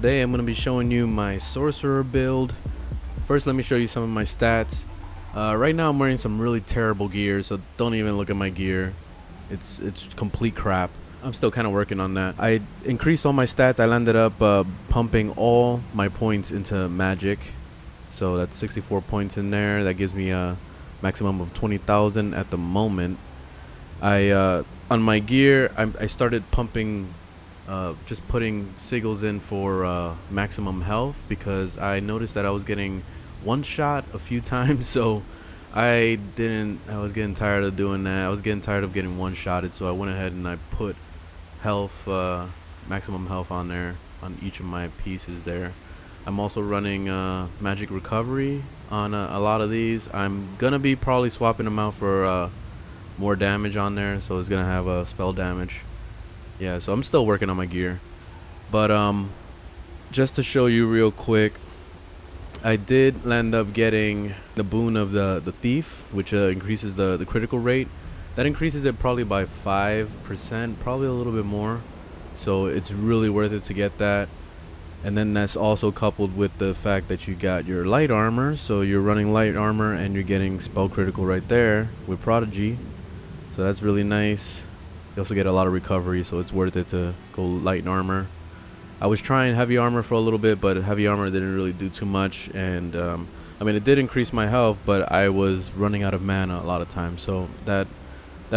today I'm going to be showing you my sorcerer build. First, let me show you some of my stats. Right now I'm wearing some really terrible gear, so don't even look at my gear. It's complete crap. I'm still kind of working on that. I increased all my stats. I landed up pumping all my points into magic, so that's 64 points in there. That gives me a maximum of 20,000 at the moment. On my gear, I started pumping, just putting sigils in for maximum health, because I noticed that I was getting one shot a few times, so I was getting tired of doing that. I was getting tired of getting one shotted, so I went ahead and I put health, maximum health on there on each of my pieces there. I'm also running magic recovery on a lot of these. I'm gonna be probably swapping them out for more damage on there, so it's gonna have a spell damage. Yeah, so I'm still working on my gear, but just to show you real quick, I did land up getting the boon of the thief, which increases the critical rate. That increases it probably by 5%, probably a little bit more, so it's really worth it to get that. And then that's also coupled with the fact that you got your light armor, so you're running light armor and you're getting spell critical right there with prodigy, so that's really nice. You also get a lot of recovery, so it's worth it to go light armor. I was trying heavy armor for a little bit, but heavy armor didn't really do too much, and I mean, it did increase my health, but I was running out of mana a lot of times, so that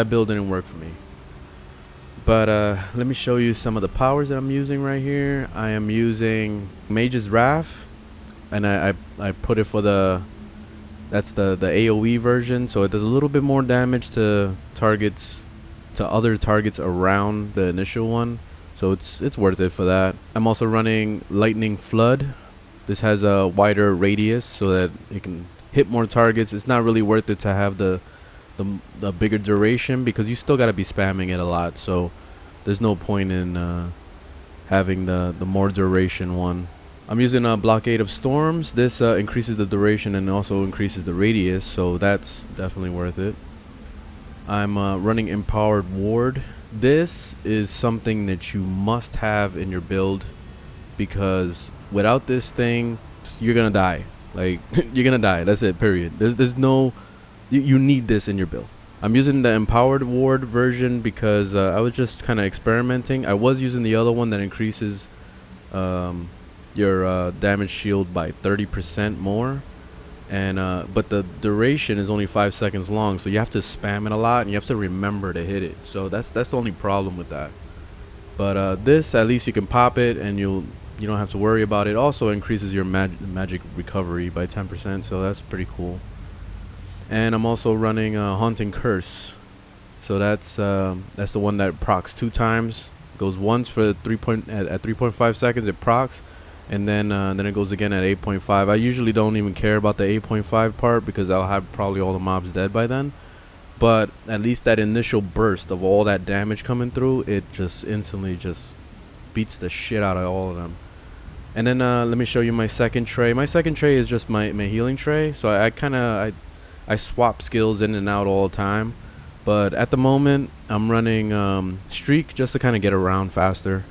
build didn't work for me. But let me show you some of the powers that I'm using right here. I am using Mage's Wrath, and I put it for that's the AOE version, so it does a little bit more damage to other targets around the initial one, so it's worth it for that. I'm also running Lightning Flood. This has a wider radius so that it can hit more targets. It's not really worth it to have the bigger duration, because you still got to be spamming it a lot, so there's no point in having the more duration one. I'm using a Blockade of Storms. This increases the duration and also increases the radius, so that's definitely worth it. I'm running Empowered Ward. This is something that you must have in your build, because without this thing, you're gonna die. Like, you're gonna die. That's it, period. There's no... You need this in your build. I'm using the Empowered Ward version because I was just kind of experimenting. I was using the other one that increases your damage shield by 30% more, and but the duration is only 5 seconds long, so you have to spam it a lot and you have to remember to hit it. So that's the only problem with that. But this, at least you can pop it and you don't have to worry about it. Also increases your magic recovery by 10%, so that's pretty cool. And I'm also running Haunting Curse, so that's the one that procs 2 times. Goes once for at 3.5 seconds, it procs, and then it goes again at 8.5. I usually don't even care about the 8.5 part, because I'll have probably all the mobs dead by then. But at least that initial burst of all that damage coming through, it just instantly just beats the shit out of all of them. And then let me show you my second tray. My second tray is just my healing tray, so I swap skills in and out all the time, but at the moment I'm running Streak just to kind of get around faster.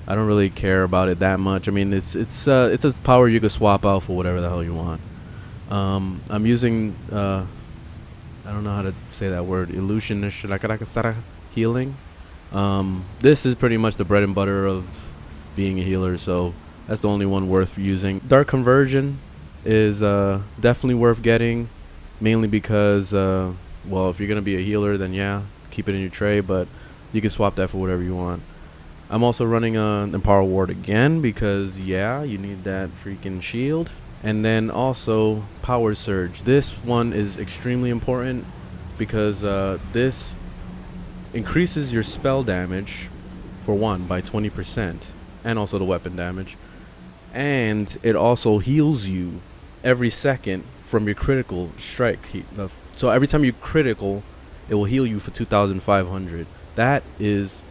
I don't really care about it that much. I mean, it's a power you could swap out for whatever the hell you want. I'm using I don't know how to say that word, illusionist healing. This is pretty much the bread and butter of being a healer, so that's the only one worth using. Dark Conversion is definitely worth getting, mainly because well, if you're gonna be a healer, then yeah, keep it in your tray, but you can swap that for whatever you want. I'm also running Empower Ward again, because yeah, you need that freaking shield. And then also Power Surge. This one is extremely important because this increases your spell damage for one by 20%, and also the weapon damage, and it also heals you every second from your critical strike. So every time you critical, it will heal you for 2,500. That is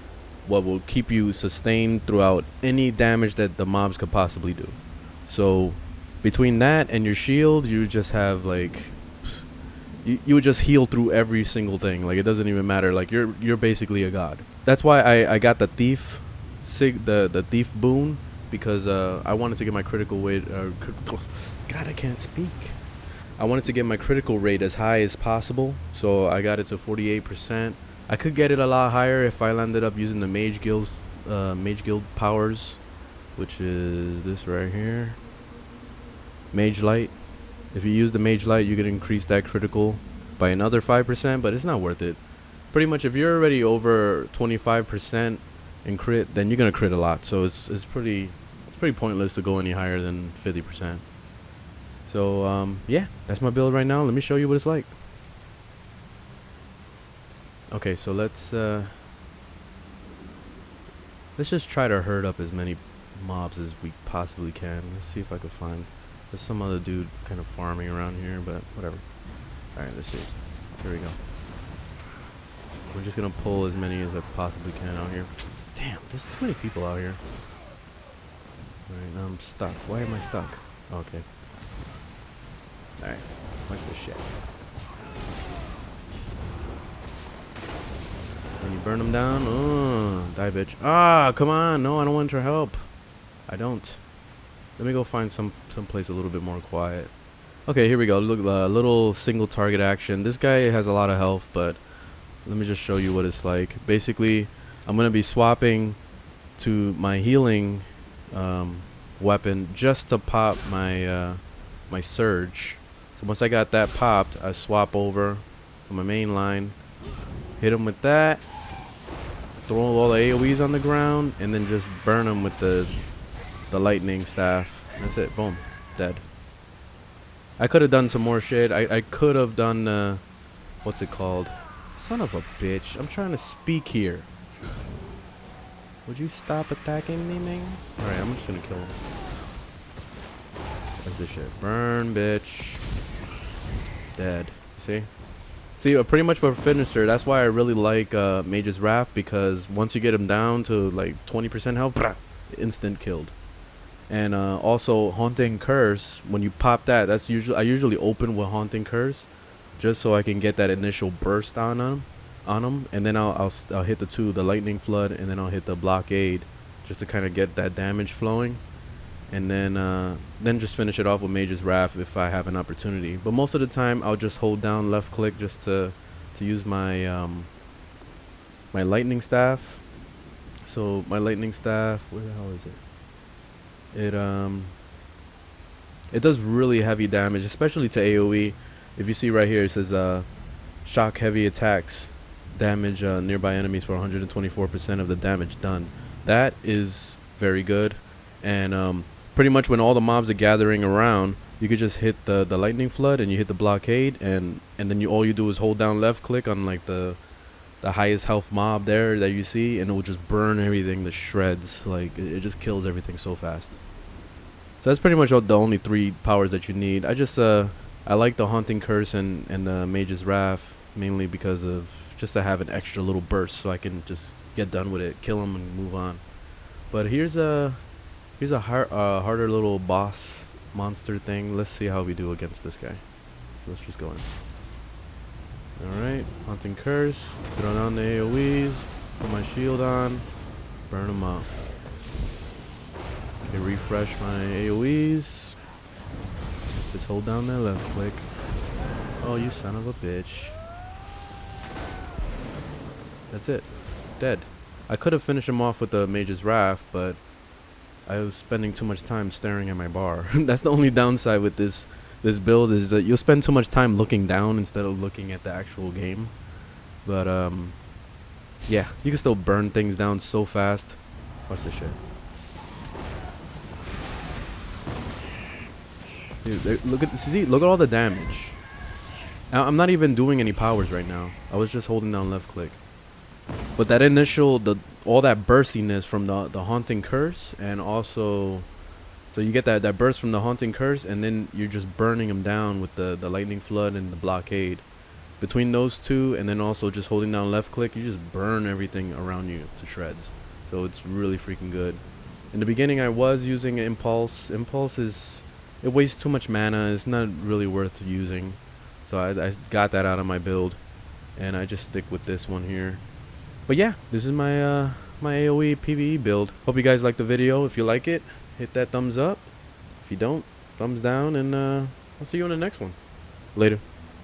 what will keep you sustained throughout any damage that the mobs could possibly do. So between that and your shield, you just have like you would just heal through every single thing. Like, it doesn't even matter. Like, you're basically a god. That's why I got the thief the thief boon, because I wanted to get my critical rate. God, I can't speak. I wanted to get my critical rate as high as possible, so I got it to 48%. I could get it a lot higher if I landed up using the Mage Guild powers, which is this right here, Mage Light. If you use the Mage Light, you can increase that critical by another 5%, but it's not worth it. Pretty much, if you're already over 25% in crit, then you're gonna crit a lot. So it's pretty pointless to go any higher than 50%. So yeah, that's my build right now. Let me show you what it's like. Okay, so let's just try to herd up as many mobs as we possibly can. Let's see if I can find. There's some other dude kind of farming around here, but whatever. Alright, let's see. Here we go. We're just gonna pull as many as I possibly can out here. Damn, there's too many people out here. Alright, now I'm stuck. Why am I stuck? Okay. Alright, watch this shit. When you burn them down, die bitch. Ah, come on. No, I don't want your help. I don't. Let me go find some place a little bit more quiet. Okay, here we go. Look, little single target action. This guy has a lot of health, but let me just show you what it's like. Basically, I'm gonna be swapping to my healing weapon just to pop my my surge. So once I got that popped, I swap over to my main line, hit him with that, throw all the AOEs on the ground, and then just burn him with the lightning staff. That's it. Boom. Dead. I could have done some more shit. I could have done what's it called? Son of a bitch. I'm trying to speak here. Would you stop attacking me, man? Alright, I'm just gonna kill him. What's this shit? Burn, bitch. Dead. See? See, pretty much for finisher, that's why I really like Mage's Wrath, because once you get him down to like 20% health, instant killed. And also Haunting Curse, when you pop that, I usually open with Haunting Curse just so I can get that initial burst on him, and then I'll hit the Lightning Flood, and then I'll hit the Blockade just to kind of get that damage flowing, and then just finish it off with Mage's Wrath if I have an opportunity. But most of the time I'll just hold down left click just to use my my lightning staff. So my lightning staff, where the hell is it? It does really heavy damage, especially to AOE. If you see right here, it says shock heavy attacks damage nearby enemies for 124% of the damage done. That is very good. And pretty much when all the mobs are gathering around, you could just hit the lightning flood and you hit the blockade, and then all you do is hold down left click on like the highest health mob there that you see, and it will just burn everything to shreds. Like it just kills everything so fast. So that's pretty much the only 3 powers that you need. I just I like the Haunting Curse and the Mage's Wrath mainly because of just to have an extra little burst so I can just get done with it, kill him, and move on. But here's a harder little boss monster thing. Let's see how we do against this guy. Let's just go in. Alright, Haunting Curse, throw down the AoEs, put my shield on, burn them up. Okay, refresh my AoEs. Just hold down that left click. Oh, you son of a bitch. That's it. Dead. I could have finished him off with the Mage's Wrath, but I was spending too much time staring at my bar. That's the only downside with this build, is that you'll spend too much time looking down instead of looking at the actual game. But yeah, you can still burn things down so fast. Watch this shit. Dude, look at all the damage. Now, I'm not even doing any powers right now. I was just holding down left click. But that initial, all that burstiness from the Haunting Curse, and also, so you get that burst from the Haunting Curse, and then you're just burning them down with the Lightning Flood and the Blockade. Between those two, and then also just holding down left click, you just burn everything around you to shreds. So it's really freaking good. In the beginning, I was using Impulse. Impulse it wastes too much mana. It's not really worth using. So I got that out of my build, and I just stick with this one here. But yeah, this is my my AOE PvE build. Hope you guys like the video. If you like it, hit that thumbs up. If you don't, thumbs down, and I'll see you on the next one. Later.